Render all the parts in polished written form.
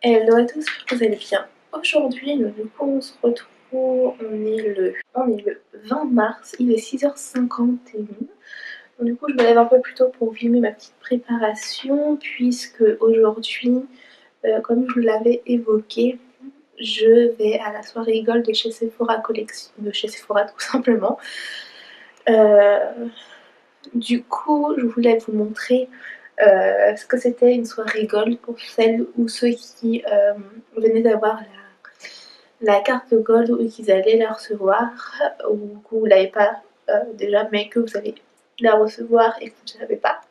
Hello à tous, j'espère que vous allez bien. Aujourd'hui, du coup, on se retrouve, on est le 20 mars, il est 6h51. Donc, du coup, je me lève un peu plus tôt pour filmer ma petite préparation, puisque aujourd'hui, comme je vous l'avais évoqué, je vais à la soirée Gold de chez Sephora Collection, de chez Sephora tout simplement. Du coup, je voulais vous montrer ce que c'était une soirée Gold pour celles ou ceux qui venaient d'avoir la carte Gold ou qu'ils allaient la recevoir ou que vous ne l'avez pas déjà mais que vous allez la recevoir et que vous ne savez pas.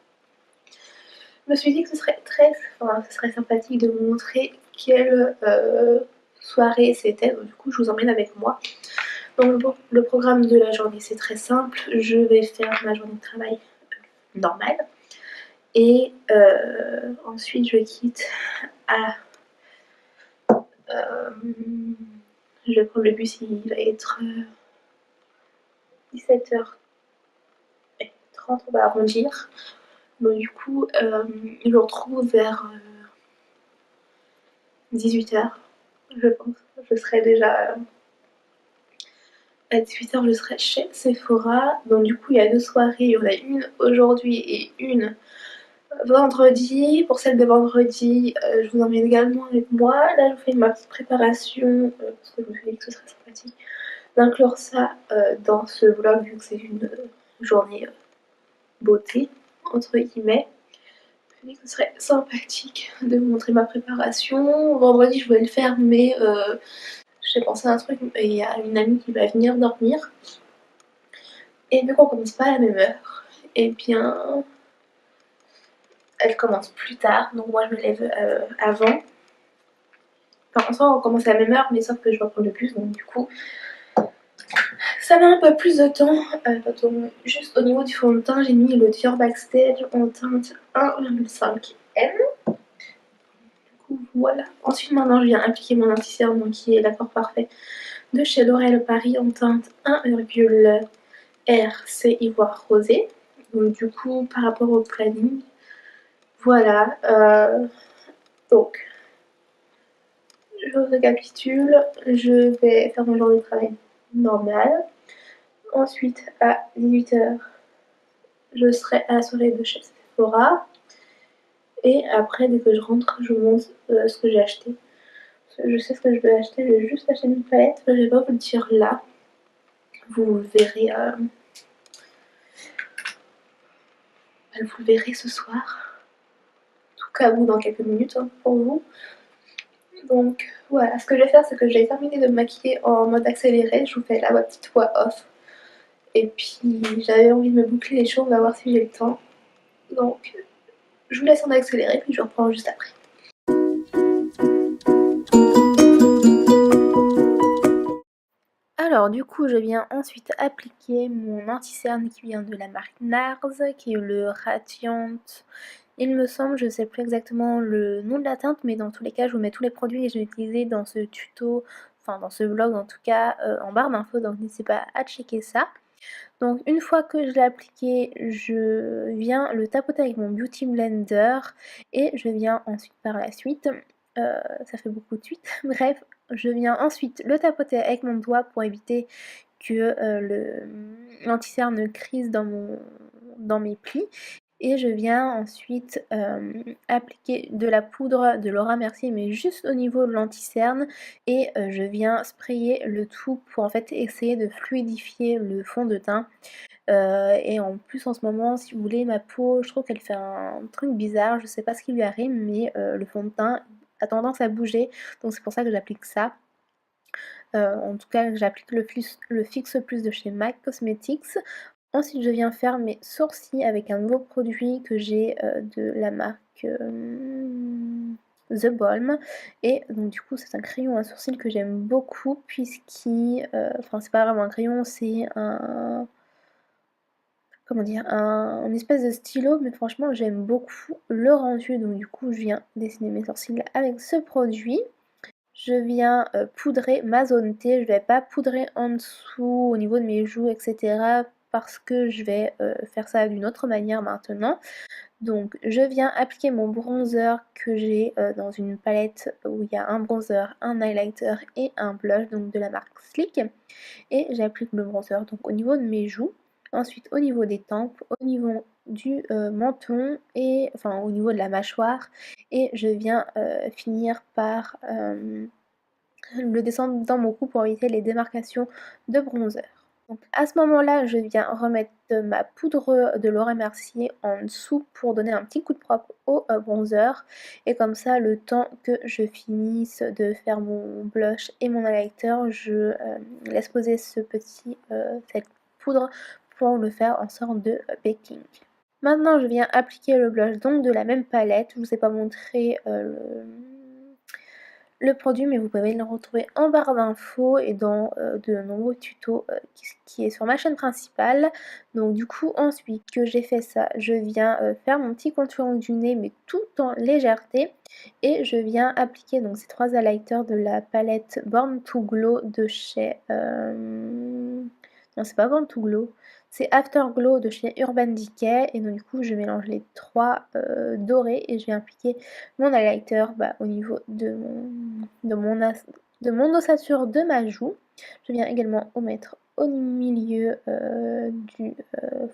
Je me suis dit que ce serait sympathique de vous montrer quelle soirée c'était. Donc, du coup, je vous emmène avec moi. Donc le programme de la journée c'est très simple. Je vais faire ma journée de travail normale. Et ensuite, je quitte à. Je vais prendre le bus, il va être 17h30, on va arrondir. Donc, du coup, je le retrouve vers 18h, je pense. Je serai déjà. À 18h, je serai chez Sephora. Donc, du coup, il y a deux soirées. Il y en a une aujourd'hui et une vendredi. Pour celle de vendredi, je vous emmène également avec moi. Là, je vous fais ma petite préparation parce que je me suis dit que ce serait sympathique d'inclure ça dans ce vlog vu que c'est une journée beauté, entre guillemets. Je me suis dit que ce serait sympathique de vous montrer ma préparation. Vendredi, je voulais le faire, mais j'ai pensé à un truc. Il y a une amie qui va venir dormir. Et vu qu'on commence pas à la même heure, et bien elle commence plus tard, donc moi je me lève avant. Enfin, en soi, on commence à la même heure, mais sauf que je vais prendre le bus, donc du coup, ça met un peu plus de temps. Donc, juste au niveau du fond de teint, j'ai mis le Dior Backstage en teinte 1,5 M. Du coup, voilà. Ensuite, maintenant, je viens appliquer mon anti-cerne, qui est l'accord parfait de chez L'Oréal Paris en teinte 1,R, c'est ivoire rosé. Donc, du coup, par rapport au planning, voilà. Donc, je récapitule, je vais faire mon journée de travail normale. Ensuite, à 18h, je serai à la soirée de chez Sephora. Et après, dès que je rentre, je vous montre ce que j'ai acheté. Je sais ce que je vais acheter, je vais juste acheter une palette. Je vais pas vous le dire là. Vous verrez, vous le verrez ce soir. En tout cas, vous, dans quelques minutes, pour vous. Donc voilà, ce que je vais faire, c'est que j'ai terminé de me maquiller en mode accéléré. Je vous fais là ma petite voix off. Et puis j'avais envie de me boucler les cheveux, on va voir si j'ai le temps. Donc je vous laisse en accéléré, puis je reprends juste après. Alors du coup, je viens ensuite appliquer mon anti-cerne qui vient de la marque NARS, qui est le Radiant. Il me semble, je ne sais plus exactement le nom de la teinte, mais dans tous les cas, je vous mets tous les produits que j'ai utilisés dans ce tuto, enfin dans ce vlog en tout cas, en barre d'infos, donc n'hésitez pas à checker ça. Donc une fois que je l'ai appliqué, je viens le tapoter avec mon Beauty Blender et je viens ensuite par la suite, ça fait beaucoup de suite, bref, je viens ensuite le tapoter avec mon doigt pour éviter que l'anti-cerne ne crise dans mes plis. Et je viens ensuite appliquer de la poudre de Laura Mercier, mais juste au niveau de l'anti-cerne. Et je viens sprayer le tout pour en fait essayer de fluidifier le fond de teint. Et en plus en ce moment, si vous voulez, ma peau, je trouve qu'elle fait un truc bizarre. Je sais pas ce qui lui arrive, mais le fond de teint a tendance à bouger. Donc c'est pour ça que j'applique ça. En tout cas, j'applique le Fix Plus de chez MAC Cosmetics. Ensuite, je viens faire mes sourcils avec un nouveau produit que j'ai de la marque The Balm. Et donc du coup, c'est un crayon à sourcils que j'aime beaucoup puisqu'il... Enfin, c'est pas vraiment un crayon, c'est un... Comment dire, un espèce de stylo, mais franchement, j'aime beaucoup le rendu. Donc du coup, je viens dessiner mes sourcils avec ce produit. Je viens poudrer ma zone T, je vais pas poudrer en dessous au niveau de mes joues, etc. parce que je vais faire ça d'une autre manière maintenant. Donc je viens appliquer mon bronzer que j'ai dans une palette où il y a un bronzer, un highlighter et un blush, donc de la marque Sleek. Et j'applique le bronzer donc au niveau de mes joues, ensuite au niveau des tempes, au niveau du menton et enfin au niveau de la mâchoire, et je viens finir par le descendre dans mon cou pour éviter les démarcations de bronzer. Donc à ce moment-là, je viens remettre ma poudre de Laura Mercier en dessous pour donner un petit coup de propre au bronzer. Et comme ça, le temps que je finisse de faire mon blush et mon highlighter, je laisse poser cette poudre pour le faire en sorte de baking. Maintenant, je viens appliquer le blush donc de la même palette. Je ne vous ai pas montré le produit, mais vous pouvez le retrouver en barre d'infos et dans de nombreux tutos qui est sur ma chaîne principale. Donc du coup, ensuite que j'ai fait ça, je viens faire mon petit contour du nez, mais tout en légèreté, et je viens appliquer donc ces 3 highlighters de la palette Born to Glow de chez non, c'est pas Born to Glow, c'est Afterglow de chez Urban Decay. Et donc du coup je mélange les 3 dorés et je vais appliquer mon highlighter au niveau de mon ossature de ma joue. Je viens également en mettre au milieu du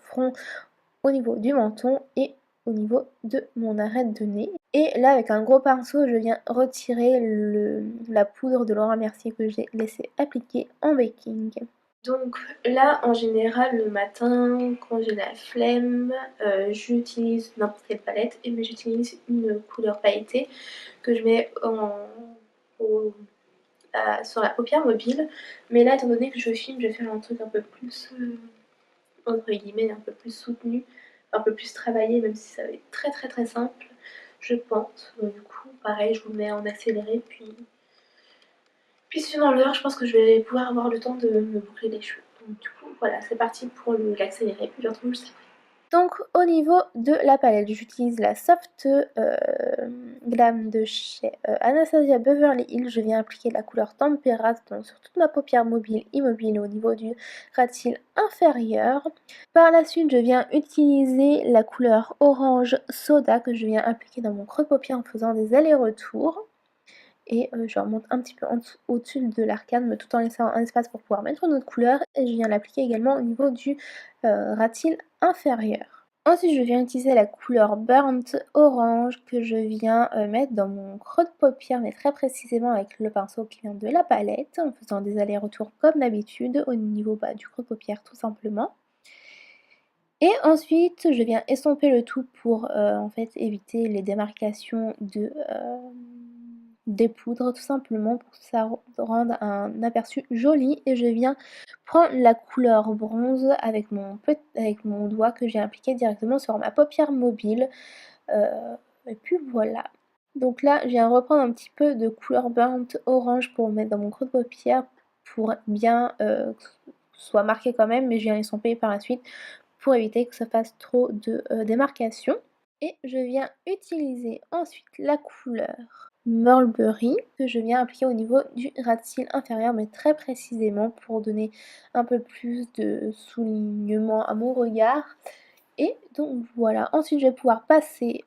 front, au niveau du menton et au niveau de mon arête de nez. Et là, avec un gros pinceau, je viens retirer la poudre de Laura Mercier que j'ai laissé appliquer en baking. Donc là, en général, le matin, quand j'ai la flemme, j'utilise n'importe quelle palette, mais j'utilise une couleur pailletée que je mets sur la paupière mobile. Mais là, étant donné que je filme, je vais faire un truc un peu plus, entre guillemets, un peu plus soutenu, un peu plus travaillé, même si ça va être très très très simple, je pense. Donc du coup, pareil, je vous mets en accéléré, puis suivant l'heure, je pense que je vais pouvoir avoir le temps de me boucler les cheveux. Donc du coup, voilà, c'est parti pour l'accélérer, puis je retrouve juste après. Donc au niveau de la palette, j'utilise la Soft Glam de chez Anastasia Beverly Hills. Je viens appliquer la couleur Tempera donc sur toute ma paupière mobile, immobile, au niveau du ras de cils inférieur. Par la suite, je viens utiliser la couleur Orange Soda que je viens appliquer dans mon creux de paupière en faisant des allers-retours. Et je remonte un petit peu au-dessus de l'arcade, mais tout en laissant un espace pour pouvoir mettre une autre couleur. Et je viens l'appliquer également au niveau du ras de cils inférieur. Ensuite, je viens utiliser la couleur Burnt Orange que je viens mettre dans mon creux de paupière, mais très précisément avec le pinceau qui vient de la palette, en faisant des allers-retours comme d'habitude au niveau du creux de paupière tout simplement. Et ensuite, je viens estomper le tout pour en fait éviter les démarcations des poudres, tout simplement pour que ça rende un aperçu joli. Et je viens prendre la couleur bronze avec mon doigt que j'ai appliqué directement sur ma paupière mobile. Et puis voilà. Donc là, je viens reprendre un petit peu de couleur burnt orange pour mettre dans mon creux de paupière pour bien que ce soit marqué quand même, mais je viens estomper par la suite pour éviter que ça fasse trop de démarcation. Et je viens utiliser ensuite la couleur Mulberry que je viens appliquer au niveau du ras de cils inférieur, mais très précisément pour donner un peu plus de soulignement à mon regard. Et donc voilà, ensuite je vais pouvoir passer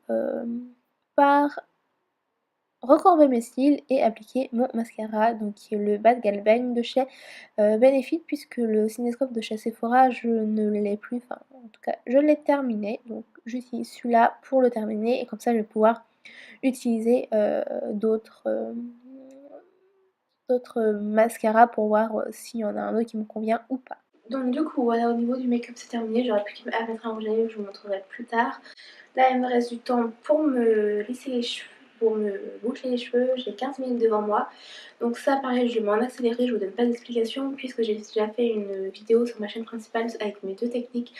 par recourber mes cils et appliquer mon mascara, donc qui est le Bad Gal Bang de chez Benefit, puisque le Cinescope de chez Sephora je ne l'ai plus, enfin en tout cas je l'ai terminé, donc j'utilise celui-là pour le terminer et comme ça je vais pouvoir utiliser d'autres mascaras pour voir s'il y en a un autre qui me convient ou pas. Donc du coup voilà, au niveau du make-up c'est terminé, j'aurais pu mettre un rouge à lèvres, je vous montrerai plus tard. Là il me reste du temps pour me lisser les cheveux, pour me boucler les cheveux, j'ai 15 minutes devant moi. Donc ça pareil, je le mets en accéléré, je vous donne pas d'explication puisque j'ai déjà fait une vidéo sur ma chaîne principale avec mes 2 techniques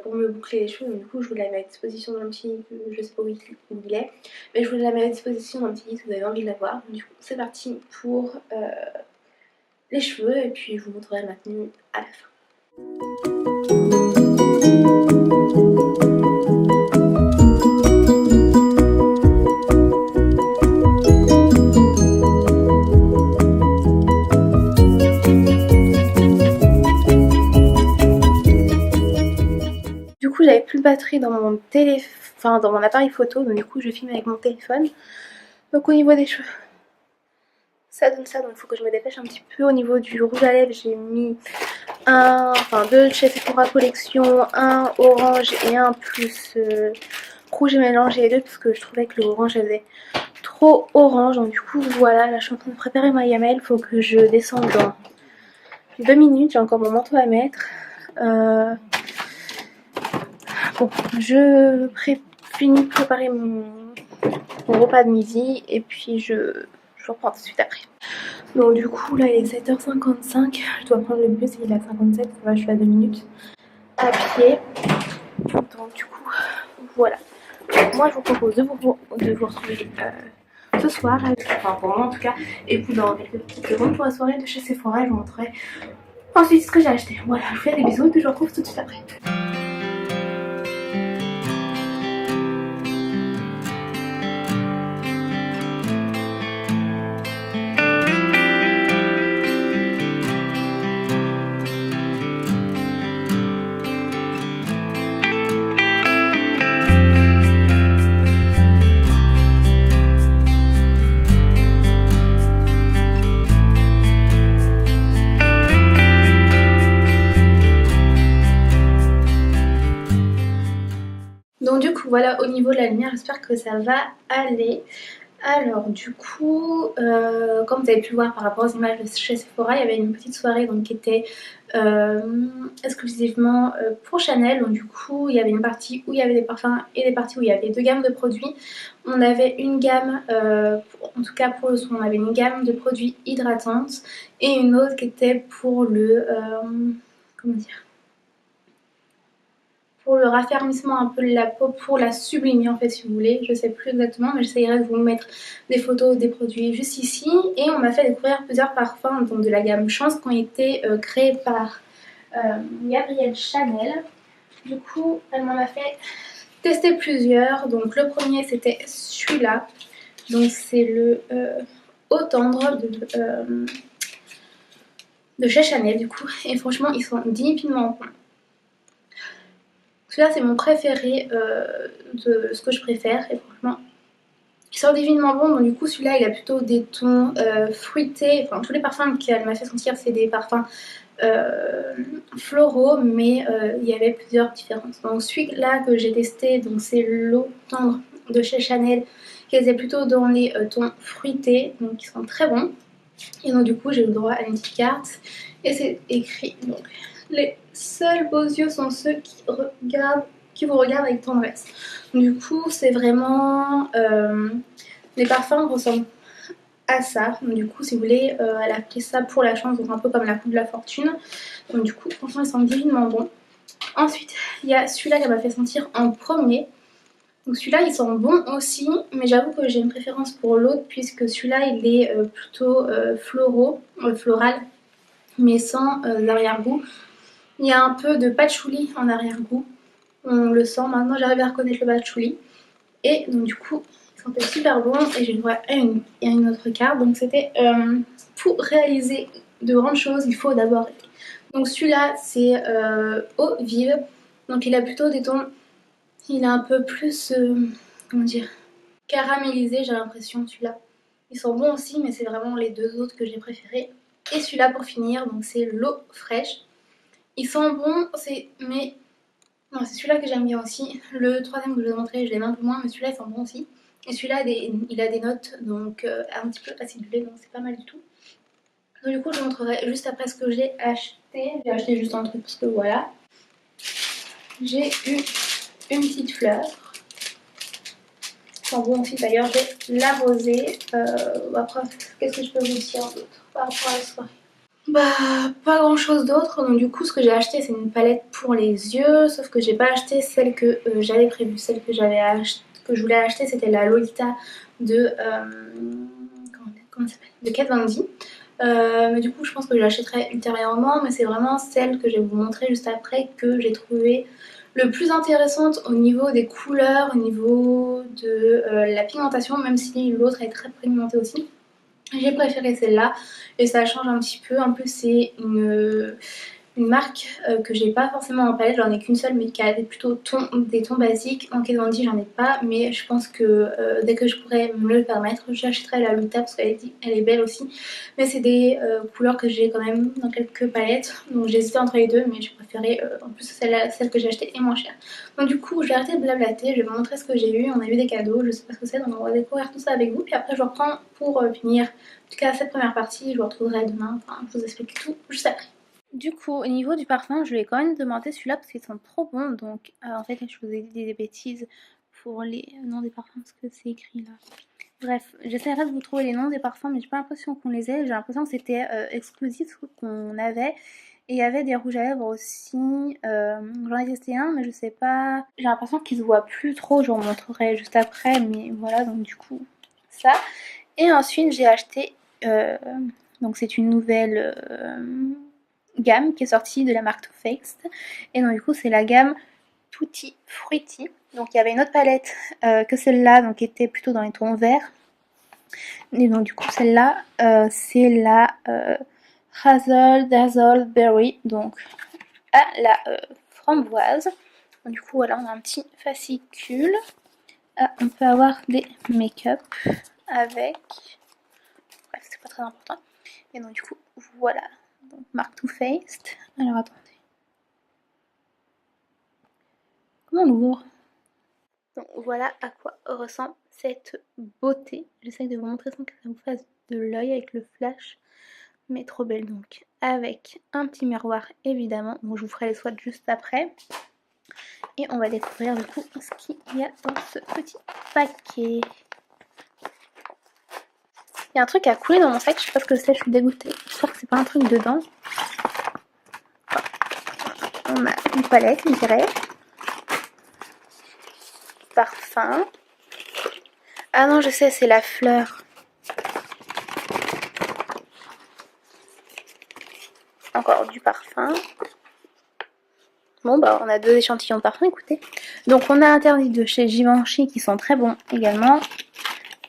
pour me boucler les cheveux. Donc du coup je vous la mets à disposition dans le petit, je sais pas où il est, mais je vous la mets à disposition dans le petit guide si vous avez envie de la voir. Donc du coup c'est parti pour les cheveux et puis je vous montrerai ma tenue à la fin. batterie dans mon téléphone, enfin dans mon appareil photo, donc du coup je filme avec mon téléphone. Donc au niveau des cheveux, ça donne ça, donc il faut que je me dépêche un petit peu. Au niveau du rouge à lèvres, j'ai mis deux de chez Sephora Collection, un orange et un plus rouge. J'ai mélangé les deux parce que je trouvais que le orange faisait trop orange. Donc du coup voilà, là je suis en train de préparer ma gamelle, il faut que je descende dans 2 minutes, j'ai encore mon manteau à mettre. Bon, je finis de préparer mon repas de midi et puis je reprends tout de suite après. Donc du coup là il est 7h55, je dois prendre le bus, il est à 57, ça va, je suis à 2 minutes à pied. Donc du coup voilà. Moi je vous propose de vous retrouver ce soir, enfin pour moi en tout cas, et puis dans quelques petites secondes pour la soirée de chez Sephora, je vous montrerai ensuite ce que j'ai acheté. Voilà, je vous fais des bisous et puis je vous retrouve tout de suite après. Donc du coup voilà, au niveau de la lumière, j'espère que ça va aller. Alors du coup, comme vous avez pu voir par rapport aux images de chez Sephora, il y avait une petite soirée donc, qui était exclusivement pour Chanel. Donc du coup, il y avait une partie où il y avait des parfums et des parties où il y avait deux gammes de produits. On avait une gamme, en tout cas pour le soin, on avait une gamme de produits hydratantes et une autre qui était pour le... comment dire, pour le raffermissement un peu de la peau, pour la sublimer en fait si vous voulez, je sais plus exactement mais j'essayerai de vous mettre des photos des produits juste ici. Et on m'a fait découvrir plusieurs parfums donc de la gamme Chance qui ont été créés par Gabrielle Chanel. Du coup elle m'en a fait tester plusieurs, donc le premier c'était celui-là, donc c'est le Eau Tendre de chez Chanel du coup, et franchement ils sont divinement bons. Celui-là c'est mon préféré de ce que je préfère et franchement ils sont divinement bons. Donc du coup celui-là il a plutôt des tons fruités, enfin tous les parfums qu'elle m'a fait sentir c'est des parfums floraux mais il y avait plusieurs différences. Donc celui-là que j'ai testé donc c'est l'Eau Tendre de chez Chanel qui est plutôt dans les tons fruités donc qui sont très bons. Et donc du coup j'ai eu le droit à une petite carte et c'est écrit donc les seuls beaux yeux sont ceux qui vous regardent avec tendresse. Du coup c'est vraiment les parfums ressemblent à ça. Donc, du coup si vous voulez elle a pris ça pour la chance, donc un peu comme la coupe de la fortune. Donc du coup franchement ils sont divinement bons. Ensuite il y a celui-là qu'elle m'a fait sentir en premier. Donc celui-là il sent bon aussi, mais j'avoue que j'ai une préférence pour l'autre puisque celui-là il est plutôt floral, mais sans arrière-goût. Il y a un peu de patchouli en arrière-goût, on le sent, maintenant j'arrive à reconnaître le patchouli. Et donc du coup il sentait super bon et j'ai le droit à une autre carte. Donc c'était pour réaliser de grandes choses il faut d'abord... Donc celui-là c'est eau vive, donc il a plutôt des tons... Il est un peu plus, comment dire, caramélisé j'ai l'impression celui-là. Ils sont bons aussi mais c'est vraiment les deux autres que j'ai préférés. Et celui-là pour finir, donc c'est l'eau fraîche. Ils sont bons, mais non, c'est celui-là que j'aime bien aussi. Le troisième que je vous ai montré, je l'aime un peu moins, mais celui-là ils sont bons aussi. Et celui-là il a des notes donc un petit peu acidulées, donc c'est pas mal du tout. Donc du coup je vous montrerai juste après ce que j'ai acheté. J'ai acheté juste un truc parce que voilà. J'ai eu une petite fleur. Ils sont bons aussi d'ailleurs, j'ai la rosée. Après, qu'est-ce que je peux vous dire d'autre par rapport à la soirée? Bah pas grand chose d'autre. Donc du coup ce que j'ai acheté c'est une palette pour les yeux, sauf que j'ai pas acheté celle que j'avais prévue. Celle que je voulais acheter c'était la Lolita de comment ça s'appelle, de Kat Von D. Mais du coup je pense que je l'achèterai ultérieurement, mais c'est vraiment celle que je vais vous montrer juste après que j'ai trouvé le plus intéressante au niveau des couleurs, au niveau de la pigmentation, même si l'autre est très pigmentée aussi. J'ai préféré celle-là et ça change un petit peu. En plus c'est une une marque que j'ai pas forcément en palette, j'en ai qu'une seule mais qui a plutôt des tons basiques. En Candy j'en ai pas, mais je pense que dès que je pourrais me le permettre, j'achèterai la Lolita parce qu'elle est belle aussi. Mais c'est des couleurs que j'ai quand même dans quelques palettes, donc j'ai hésité entre les deux, mais j'ai préféré en plus celle que j'ai achetée est moins chère. Donc du coup j'ai arrêté de blablater, je vais vous montrer ce que j'ai eu. On a eu des cadeaux, je sais pas ce que c'est, donc on va découvrir tout ça avec vous, puis après je reprends pour finir. En tout cas cette première partie, je vous retrouverai demain, enfin je vous explique tout juste après. Du coup, au niveau du parfum, je vais quand même demander celui-là parce qu'ils sont trop bons. Donc, en fait, je vous ai dit des bêtises pour les noms des parfums parce que c'est écrit là. Bref, j'essaierai de vous trouver les noms des parfums, mais j'ai pas l'impression qu'on les ait. J'ai l'impression que c'était exclusif qu'on avait. Et il y avait des rouges à lèvres aussi. J'en ai testé un, mais je sais pas. J'ai l'impression qu'ils se voient plus trop. Je vous montrerai juste après, mais voilà, donc du coup, ça. Et ensuite, j'ai acheté. Donc, c'est une nouvelle gamme qui est sortie de la marque Too Faced. Et donc, du coup, c'est la gamme Tutti Frutti. Donc, il y avait une autre palette que celle-là, donc qui était plutôt dans les tons verts. Et donc, du coup, celle-là, c'est la Razzle Dazzle Berry, donc à la framboise. Donc, du coup, voilà, on a un petit fascicule. Ah, on peut avoir des make-up avec. Bref, c'est pas très important. Et donc, du coup, voilà. Donc, marque Too Faced. Alors, attendez. Comment on ouvre? Donc, voilà à quoi ressemble cette beauté. J'essaye de vous montrer sans que ça vous fasse de l'œil avec le flash. Mais trop belle donc. Avec un petit miroir évidemment. Bon, je vous ferai les swatchs juste après. Et on va découvrir du coup ce qu'il y a dans ce petit paquet. Il y a un truc à couler dans mon sac, je sais pas ce que c'est, je suis dégoûtée. J'espère que c'est pas un truc dedans. On a une palette, je dirais. Parfum. Ah non, je sais, c'est la fleur. Encore du parfum. Bon bah on a 2 échantillons de parfum, écoutez. Donc on a interdit de chez Givenchy qui sont très bons également.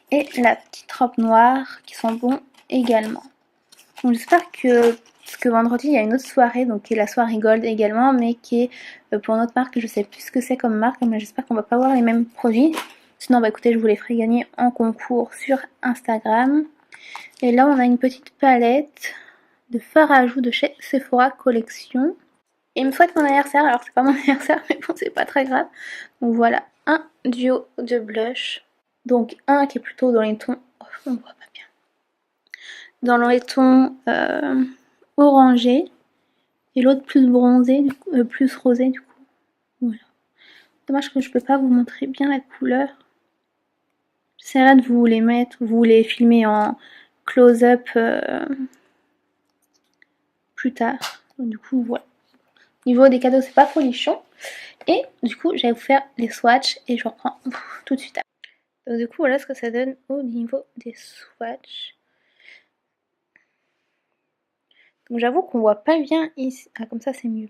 Et la petite robe noire qui sont bons également. Donc j'espère que, parce que vendredi il y a une autre soirée, donc qui est la soirée Gold également, mais qui est pour notre marque, je sais plus ce que c'est comme marque, mais j'espère qu'on va pas avoir les mêmes produits. Sinon bah écoutez, je vous les ferai gagner en concours sur Instagram. Et là on a une petite palette de fard à joues de chez Sephora Collection. Et il me souhaite mon anniversaire, alors c'est pas mon anniversaire, mais bon c'est pas très grave. Donc voilà, un duo de blush. Donc un qui est plutôt dans les tons, oh, on voit pas bien, dans les tons orangés, et l'autre plus bronzé, du coup, plus rosé du coup. Voilà. Dommage que je peux pas vous montrer bien la couleur. J'essaierai de vous les mettre, vous les filmer en close-up plus tard. Donc, du coup voilà. Niveau des cadeaux c'est pas folichon. Et du coup je vais vous faire les swatchs et je reprends tout de suite. Donc du coup voilà ce que ça donne au niveau des swatchs. Donc j'avoue qu'on voit pas bien ici. Ah comme ça c'est mieux.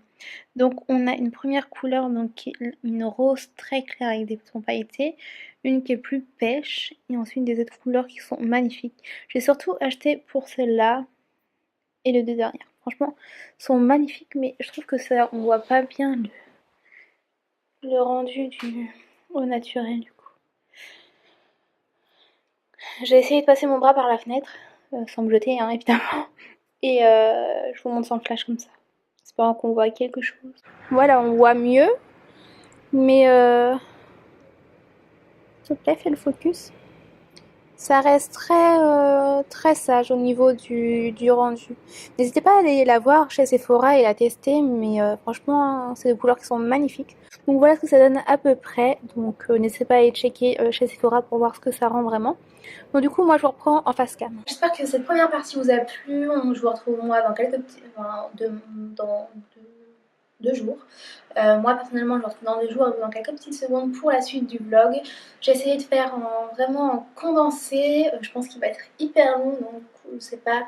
Donc on a une première couleur donc qui est une rose très claire avec des boutons pailletés, une qui est plus pêche et ensuite des autres couleurs qui sont magnifiques. J'ai surtout acheté pour celle-là et les deux dernières. Franchement sont magnifiques mais je trouve que ça on voit pas bien le rendu au naturel du coup. J'ai essayé de passer mon bras par la fenêtre sans me jeter hein, évidemment et je vous montre sans flash comme ça. Espérant qu'on voit quelque chose. Voilà on voit mieux. Mais s'il te plaît, fais le focus. Ça reste très sage au niveau du rendu. N'hésitez pas à aller la voir chez Sephora et la tester, mais franchement, c'est des couleurs qui sont magnifiques. Donc voilà ce que ça donne à peu près. Donc n'hésitez pas à aller checker chez Sephora pour voir ce que ça rend vraiment. Donc du coup, moi je vous reprends en face cam. J'espère que cette première partie vous a plu. Je vous retrouve moi dans quelques petits, dans 2 jours. Moi personnellement je vous retrouve dans 2 jours, dans quelques petites secondes pour la suite du vlog. J'ai essayé de faire vraiment en condensé, je pense qu'il va être hyper long donc je ne sais pas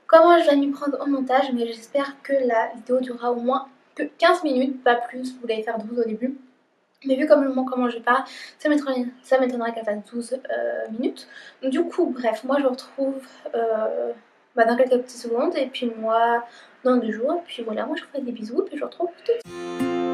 comment je vais m'y prendre au montage, mais j'espère que la vidéo durera au moins que 15 minutes, pas plus, vous allez faire 12 au début. Mais vu comme le moment comment je parle, ça m'étonnerait qu'elle fasse 12 minutes. Donc, du coup, bref, moi je vous retrouve bah, dans quelques petites secondes et puis moi dans 2 jours. Et puis voilà, moi je vous fais des bisous et puis je vous retrouve tout de suite.